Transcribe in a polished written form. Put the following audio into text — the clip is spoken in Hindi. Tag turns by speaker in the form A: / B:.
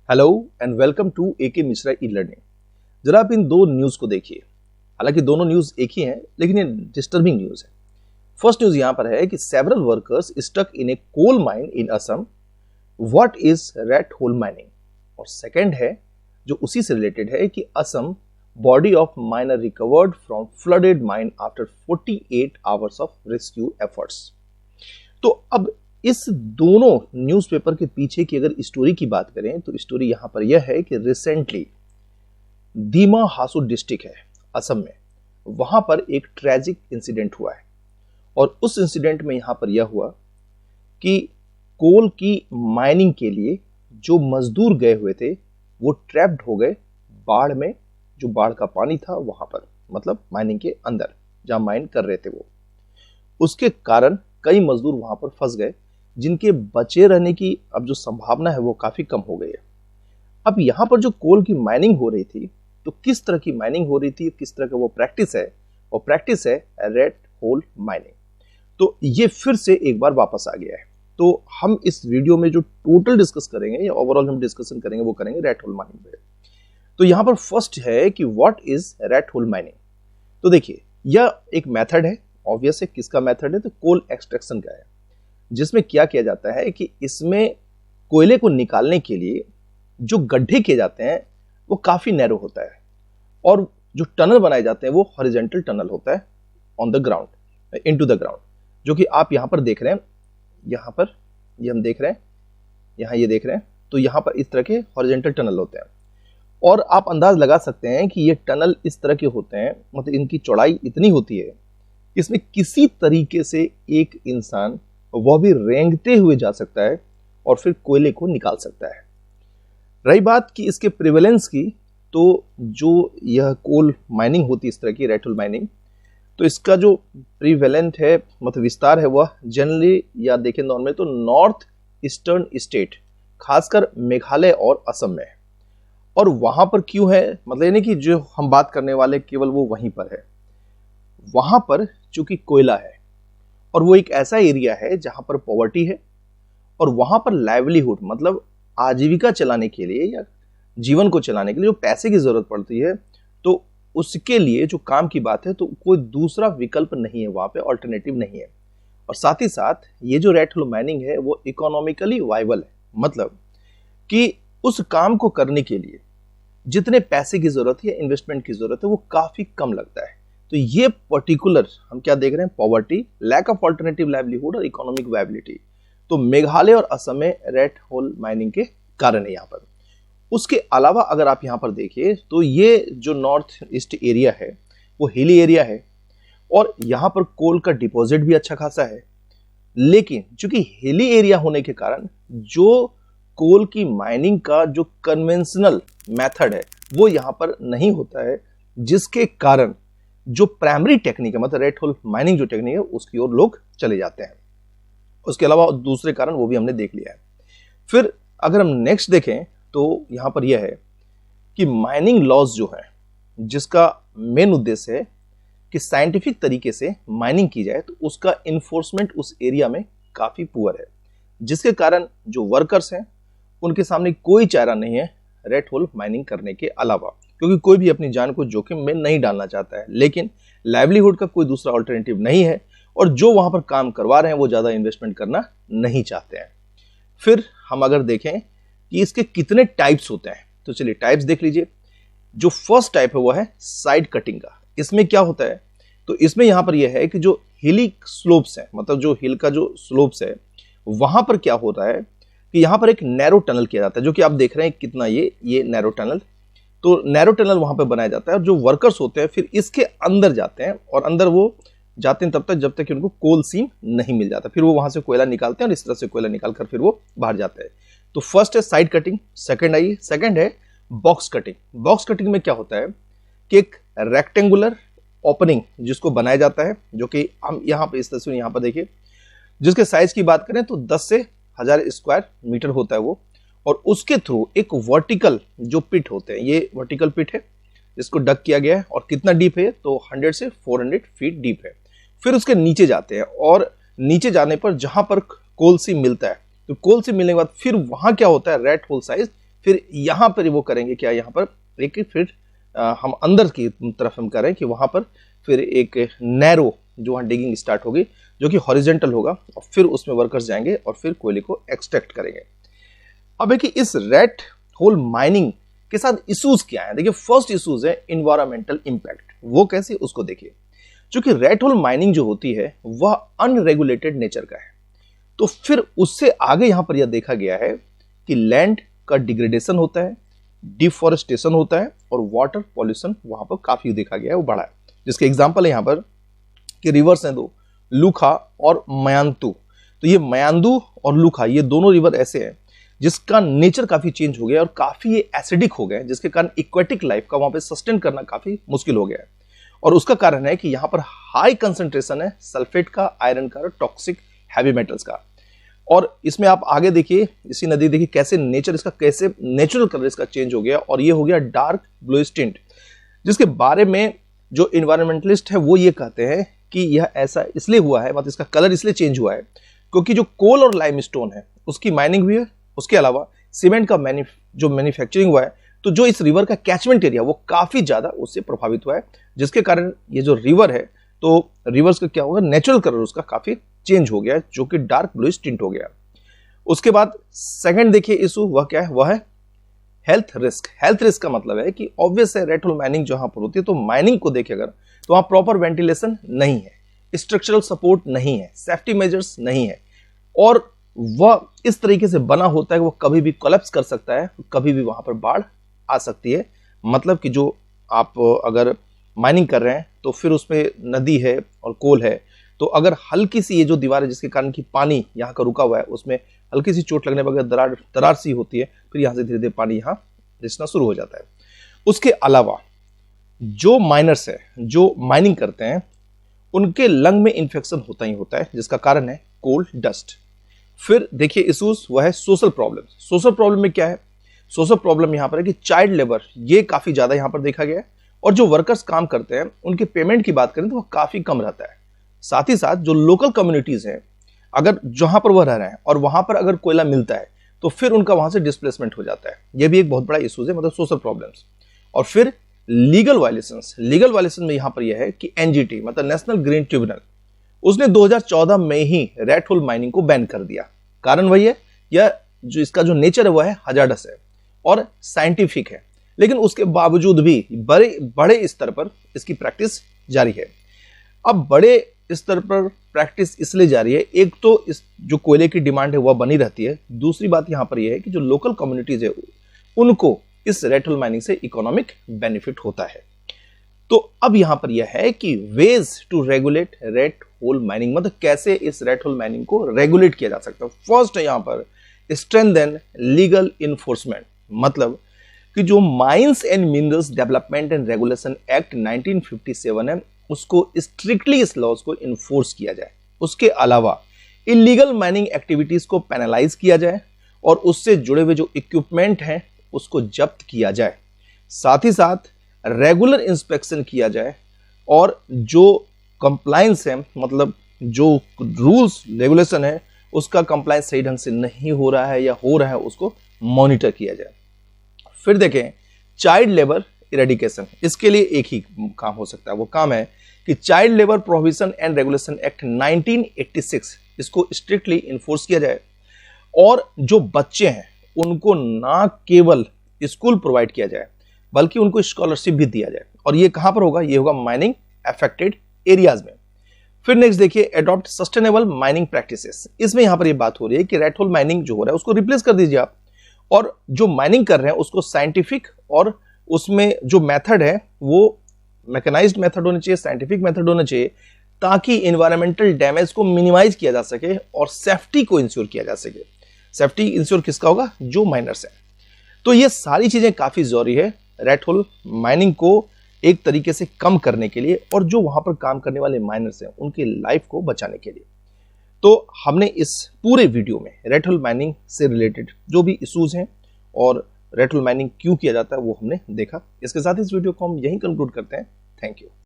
A: Hello and welcome to AK Mishra e learning. जरा आप इन दो न्यूज़ को देखिए। हालांकि दोनों न्यूज़ एक ही हैं, लेकिन ये डिस्टर्बिंग न्यूज़ है। फर्स्ट न्यूज़ यहाँ पर है कि several workers stuck in a coal mine in Assam, what is rat hole mining. और सेकंड है जो उसी से रिलेटेड है कि Assam body of miner recovered from flooded mine after 48 hours of rescue efforts. तो अब इस दोनों न्यूज़पेपर के पीछे की अगर स्टोरी की बात करें तो स्टोरी यहां पर यह है कि रिसेंटली दीमा हासू डिस्ट्रिक्ट है असम में, वहां पर एक ट्रेजिक इंसिडेंट हुआ है। और उस इंसिडेंट में यहां पर यह हुआ कि कोल की माइनिंग के लिए जो मजदूर गए हुए थे वो ट्रैप्ड हो गए बाढ़ में। जो बाढ़ का पानी था वहां पर, मतलब माइनिंग के अंदर जहां माइन कर रहे थे वो, उसके कारण कई मजदूर वहां पर फंस गए, जिनके बचे रहने की अब जो संभावना है वो काफी कम हो गई है। अब यहां पर जो कोल की माइनिंग हो रही थी, तो किस तरह की माइनिंग हो रही थी, किस तरह का वो प्रैक्टिस है, और प्रैक्टिस है रेड होल माइनिंग। तो ये फिर से एक बार वापस आ गया है। तो हम इस वीडियो में जो टोटल डिस्कस करेंगे या ओवरऑल हम डिस्कशन करेंगे वो करेंगे रेड होल माइनिंग पे। तो यहां पर फर्स्ट है कि what is rat hole mining. तो देखिए, यह एक मेथड है, ऑब्वियस है किसका मेथड है, तो कोल एक्सट्रैक्शन का है, जिसमें क्या किया जाता है कि इसमें कोयले को निकालने के लिए जो गड्ढे किए जाते हैं वो काफी नैरो होता है, और जो टनल बनाए जाते हैं वो हॉरिजॉन्टल टनल होता है on the ground, into the ground, जो कि आप यहां पर देख रहे हैं। यहां पर ये हम देख रहे हैं, यहां ये देख रहे हैं, तो यहां पर इस तरह के हॉरिजॉन्टल टनल होते हैं। और आप अंदाज लगा सकते हैं कि ये टनल इस तरह के होते हैं, मतलब इनकी चौड़ाई इतनी होती है, इसमें किसी तरीके से एक इंसान वह भी रेंगते हुए जा सकता है और फिर कोयले को निकाल सकता है। रही बात कि इसके प्रिवेलेंस की, तो जो यह कोल माइनिंग होती है इस तरह की रेड होल माइनिंग, तो इसका जो प्रिवेलेंट है, मतलब विस्तार है, वह जनरली या देखें नॉर्मली तो नॉर्थ ईस्टर्न स्टेट, खासकर मेघालय और असम में है। और वहां पर क्यों है, मतलब यानी कि जो हम बात करने वाले केवल वो वहीं पर है। वहां पर चूंकि कोयला है और वो एक ऐसा एरिया है जहां पर पॉवर्टी है, और वहां पर लाइवलीहुड मतलब आजीविका चलाने के लिए या जीवन को चलाने के लिए जो पैसे की जरूरत पड़ती है, तो उसके लिए जो काम की बात है, तो कोई दूसरा विकल्प नहीं है, वहां पे ऑल्टरनेटिव नहीं है। और साथ ही साथ ये जो रेड होल माइनिंग है वो इकोनॉमिकली वाइबल है, मतलब कि उस काम को करने के लिए जितने पैसे की जरूरत है, इन्वेस्टमेंट की जरूरत है, वो काफी कम लगता है। तो ये पर्टिकुलर हम क्या देख रहे हैं, poverty, lack of alternative livelihood और इकोनॉमिक वायबिलिटी, तो मेघालय और असम में रेड होल माइनिंग के कारण है यहाँ पर। उसके अलावा अगर आप यहाँ पर देखिए तो ये जो नॉर्थ ईस्ट एरिया है वो हिली एरिया है, और यहाँ पर कोल का डिपॉजिट भी अच्छा खासा है। लेकिन चूंकि हिली एरिया होने के कारण जो कोल की माइनिंग का जो कन्वेंशनल मेथड है वो यहाँ पर नहीं होता है, जिसके कारण जो प्राइमरी टेक्निक है, मतलब रेड होल माइनिंग जो टेक्निक है, उसकी ओर लोग चले जाते हैं। उसके अलावा दूसरे कारण वो भी हमने देख लिया है। फिर अगर हम नेक्स्ट देखें तो यहां पर यह है कि माइनिंग लॉज जो है, जिसका मेन उद्देश्य है कि साइंटिफिक तरीके से माइनिंग की जाए, तो उसका इन्फोर्समेंट उस एरिया में काफी पुअर है, जिसके कारण जो वर्कर्स हैं उनके सामने कोई चारा नहीं है रेड होल माइनिंग करने के अलावा, क्योंकि कोई भी अपनी जान को जोखिम में नहीं डालना चाहता है, लेकिन लाइवलीहुड का कोई दूसरा अल्टरनेटिव नहीं है, और जो वहां पर काम करवा रहे हैं वो ज्यादा इन्वेस्टमेंट करना नहीं चाहते हैं। फिर हम अगर देखें कि इसके कितने टाइप्स होते हैं, तो चलिए टाइप्स देख लीजिए। जो फर्स्ट टाइप है वो है साइड कटिंग का। इसमें क्या होता है, तो इसमें यहां पर यह है कि जो हिली स्लोप्स है, मतलब जो हिल का जो स्लोप्स है, वहां पर क्या होता है कि यहां पर एक नैरो टनल किया जाता है, जो कि आप देख रहे हैं कितना ये नैरो टनल, तो नैरो टनल वहां पर बनाया जाता है। और जो वर्कर्स होते हैं फिर इसके अंदर जाते हैं, और अंदर वो जाते हैं तब तक जब तक कि उनको कोल सीम नहीं मिल जाता, फिर वो वहां से कोयला निकालते हैं और इस तरह से कोयला निकाल कर फिर वो बाहर जाते हैं। तो फर्स्ट है साइड कटिंग, सेकंड है बॉक्स कटिंग। बॉक्स कटिंग में क्या होता है कि एक रेक्टेंगुलर ओपनिंग जिसको बनाया जाता है, जो कि हम यहाँ पे इस तस्वीर यहाँ पर देखिए, जिसके साइज की बात करें तो 10 से 1000 स्क्वायर मीटर होता है वो, और उसके थ्रू एक वर्टिकल जो पिट होते हैं, ये वर्टिकल पिट है जिसको डग किया गया है, और कितना डीप है, तो 100 से 400 फीट डीप है। फिर उसके नीचे जाते हैं, और नीचे जाने पर जहां पर कोल सीम मिलता है, तो कोल सीम मिलने के बाद फिर वहां क्या होता है, रेड होल साइज फिर यहाँ पर वो करेंगे क्या, यहाँ पर एक फिर हम अंदर की तरफ हम करें कि वहाँ पर फिर एक नैरो जो वहाँ डिगिंग स्टार्ट होगी जो कि हॉरिजेंटल होगा, और फिर उसमें वर्कर्स जाएंगे और फिर कोयले को एक्सट्रैक्ट करेंगे। अब है कि इस रेड होल माइनिंग के साथ इश्यूज क्या है। देखिए फर्स्ट इश्यूज है इन्वायरमेंटल इंपैक्ट। वो कैसे, उसको देखिए। क्योंकि रेड होल माइनिंग जो होती है वह अनरेगुलेटेड नेचर का है, तो फिर उससे आगे यहां पर यह देखा गया है कि लैंड का डिग्रेडेशन होता है, डिफॉरेस्टेशन होता है और वाटर पॉल्यूशन वहां पर काफी देखा गया है, वो बढ़ा है। जिसके एग्जांपल है यहां पर कि रिवर्स हैं दो, लूखा और मयांतु। तो ये मयांदू और लूखा ये दोनों रिवर ऐसे हैं जिसका नेचर काफी चेंज हो गया और काफी ये एसिडिक हो गए, जिसके कारण इक्वेटिक लाइफ का वहां पे सस्टेन करना काफी मुश्किल हो गया है। और उसका कारण है कि यहां पर हाई कंसंट्रेशन है सल्फेट का, आयरन का और टॉक्सिक हैवी मेटल्स का। और इसमें आप आगे देखिए, इसी नदी देखिए कैसे नेचर इसका, कैसे नेचुरल कलर इसका चेंज हो गया और ये हो गया डार्क ब्लूइश टिंट, जिसके बारे में जो इन्वायरमेंटलिस्ट है वो ये कहते हैं कि यह ऐसा इसलिए हुआ है, मतलब इसका कलर इसलिए चेंज हुआ है क्योंकि जो कोल और लाइमस्टोन है उसकी माइनिंग हुई है, उसके अलावा सीमेंट का जो मैन्युफैक्चरिंग हुआ है, तो जो इस रिवर का कैचमेंट एरिया वो काफी ज्यादा उससे प्रभावित हुआ है, जिसके कारण ये जो रिवर है तो रिवर्स का क्या होगा, नेचुरल कलर उसका काफी चेंज हो गया जो कि डार्क ब्लूइश टिंट हो गया। उसके बाद सेकंड देखिए इशू वह क्या है, वह है हेल्थ रिस्क। हेल्थ रिस्क का मतलब है कि ऑब्वियस है रेड होल माइनिंग जहां पर होती है तो माइनिंग को देखें अगर, तो वहां प्रॉपर वेंटिलेशन नहीं है, स्ट्रक्चरल सपोर्ट नहीं है, सेफ्टी मेजर्स नहीं है, और वह इस तरीके से बना होता है कि वो कभी भी कोलैप्स कर सकता है, कभी भी वहां पर बाढ़ आ सकती है। मतलब कि जो आप अगर माइनिंग कर रहे हैं तो फिर उसमें नदी है और कोल है, तो अगर हल्की सी ये जो दीवार है जिसके कारण कि पानी यहाँ का रुका हुआ है उसमें हल्की सी चोट लगने पर अगर दरार सी होती है, फिर यहाँ से धीरे धीरे पानी यहाँ रिसना शुरू हो जाता है। उसके अलावा जो माइनर्स है, जो माइनिंग करते हैं, उनके लंग में इन्फेक्शन होता ही होता है, जिसका कारण है कोल डस्ट। फिर देखिए इशूज वह है सोशल प्रॉब्लम। सोशल प्रॉब्लम में क्या है, सोशल प्रॉब्लम यहाँ पर है कि चाइल्ड लेबर ये काफी ज्यादा यहाँ पर देखा गया है, और जो वर्कर्स काम करते हैं उनके पेमेंट की बात करें तो वह काफी कम रहता है। साथ ही साथ जो लोकल कम्युनिटीज हैं, अगर जहां पर वह रह रहे हैं और वहां पर अगर कोयला मिलता है तो फिर उनका वहां से डिस्प्लेसमेंट हो जाता है, यह भी एक बहुत बड़ा इशूज है, मतलब सोशल प्रॉब्लम्स। और फिर लीगल वायलेशंस। लीगल वायलेशन में यहां पर यह है कि एनजीटी मतलब नेशनल ग्रीन ट्रिब्यूनल उसने 2014 में ही रेड होल माइनिंग को बैन कर दिया। कारण वही है, यह जो इसका जो नेचर है वह है हजार्डस है और साइंटिफिक है, लेकिन उसके बावजूद भी बड़े स्तर पर इसकी प्रैक्टिस जारी है। अब बड़े स्तर पर प्रैक्टिस इसलिए जारी है, एक तो इस जो कोयले की डिमांड है वह बनी रहती है, दूसरी बात यहां पर यह है कि जो लोकल कम्युनिटीज है उनको इस रेड होल माइनिंग से इकोनॉमिक बेनिफिट होता है। तो अब यहां पर यह है कि ways to regulate rat hole mining, मतलब कैसे इस रेड होल माइनिंग को रेगुलेट किया जा सकता है। फर्स्ट है यहां पर स्ट्रेंथन लीगल इन्फोर्समेंट, मतलब कि जो mines and minerals development and regulation act 1957 है उसको स्ट्रिक्टली इस लॉज को इन्फोर्स किया जाए। उसके अलावा इलीगल माइनिंग एक्टिविटीज को पेनलाइज किया जाए और उससे जुड़े हुए जो इक्विपमेंट हैं उसको जब्त किया जाए। साथ ही साथ रेगुलर इंस्पेक्शन किया जाए और जो कंप्लायंस है, मतलब जो रूल्स रेगुलेशन है उसका कंप्लायंस सही ढंग से नहीं हो रहा है या हो रहा है उसको मॉनिटर किया जाए। फिर देखें चाइल्ड लेबर इरेडिकेशन, इसके लिए एक ही काम हो सकता है, वो काम है कि child labour prohibition and regulation act 1986 इसको स्ट्रिक्टली इन्फोर्स किया जाए, और जो बच्चे हैं उनको ना केवल स्कूल प्रोवाइड किया जाए बल्कि उनको स्कॉलरशिप भी दिया जाए, और ये कहां पर होगा, ये होगा माइनिंग अफेक्टेड एरियाज में। फिर नेक्स्ट देखिए अडॉप्ट सस्टेनेबल माइनिंग प्रैक्टिसेस। इसमें यहां पर ये बात हो रही है कि रेड होल माइनिंग जो हो रहा है उसको रिप्लेस कर दीजिए आप, और जो माइनिंग कर रहे हैं उसको साइंटिफिक और उसमें जो मेथड है वो मैकेनाइज्ड मेथड होना चाहिए, साइंटिफिक मेथड होना चाहिए, ताकि इन्वायरमेंटल डैमेज को मिनिमाइज किया जा सके और सेफ्टी को इंश्योर किया जा सके। सेफ्टी इंश्योर किसका होगा, जो माइनर्स हैं। तो ये सारी चीजें काफी जरूरी है रेड होल माइनिंग को एक तरीके से कम करने के लिए, और जो वहां पर काम करने वाले माइनर्स हैं उनकी लाइफ को बचाने के लिए। तो हमने इस पूरे वीडियो में रेड होल माइनिंग से रिलेटेड जो भी इश्यूज हैं और रेड होल माइनिंग क्यों किया जाता है वो हमने देखा। इसके साथ इस वीडियो को हम यहीं कंक्लूड करते हैं। Thank you.